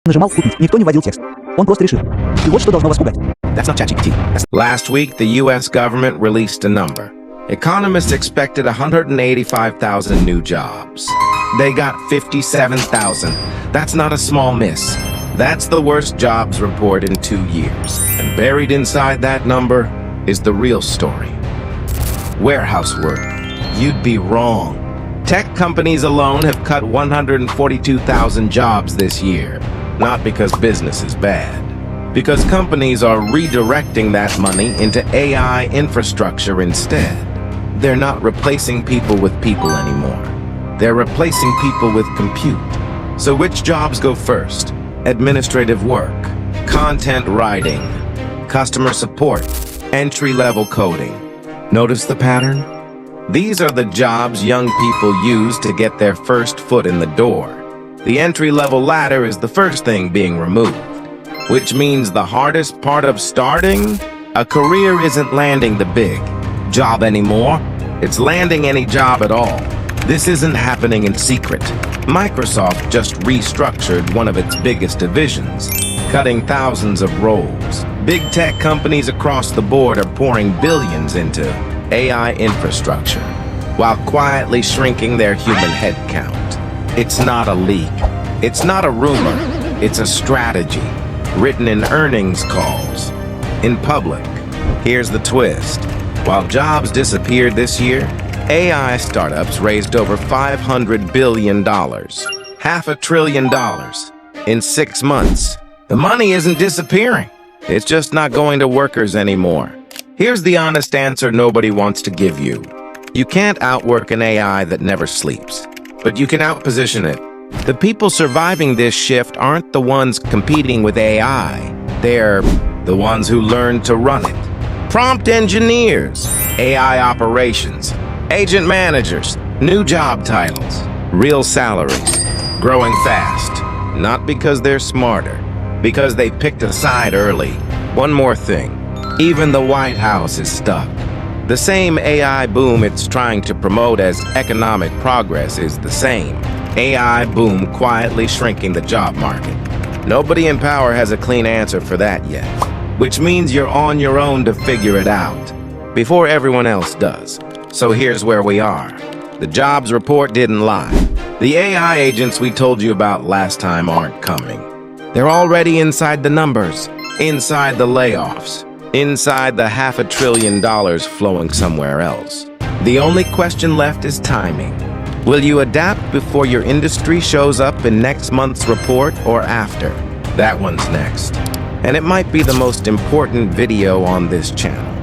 Нажимал «Купить». Никто не вводил текст. Он просто решил. И вот что должно вас пугать. That's not ChatGPT. Last week, the U.S. government released a number. Economists expected 185,000 new jobs. They got 57,000. That's not a small miss. That's the worst jobs report in 2 years. And buried inside that number is the real story. Warehouse work. You'd be wrong. Tech companies alone have cut 142,000 jobs this year. Not because business is bad. Because companies are redirecting that money into AI infrastructure instead. They're not replacing people with people anymore. They're replacing people with compute. So which jobs go first? Administrative work, content writing, customer support, entry-level coding. Notice the pattern? These are the jobs young people use to get their first foot in the door. The entry-level ladder is the first thing being removed, which means the hardest part of starting a career isn't landing the big job anymore. It's landing any job at all. This isn't happening in secret. Microsoft just restructured one of its biggest divisions, cutting thousands of roles. Big tech companies across the board are pouring billions into AI infrastructure, while quietly shrinking their human headcount. It's not a leak. It's not a rumor. It's a strategy, written in earnings calls, in public. Here's the twist. While jobs disappeared this year, AI startups raised over $500 billion, $500 billion, in 6 months. The money isn't disappearing. It's just not going to workers anymore. Here's the honest answer nobody wants to give you. You can't outwork an AI that never sleeps, but you can outposition it. The people surviving this shift aren't the ones competing with AI. They're the ones who learned to run it. Prompt engineers, AI operations, agent managers, new job titles, real salaries, growing fast. Not because they're smarter, because they picked a side early. One more thing. Even the White House is stuck. The same AI boom it's trying to promote as economic progress is the same. AI boom quietly shrinking the job market. Nobody in power has a clean answer for that yet, which means you're on your own to figure it out before everyone else does. So here's where we are. The jobs report didn't lie. The AI agents we told you about last time aren't coming. They're already inside the numbers, inside the layoffs, inside the $500 billion flowing somewhere else. The only question left is timing. Will you adapt before your industry shows up in next month's report or after? That one's next. And it might be the most important video on this channel.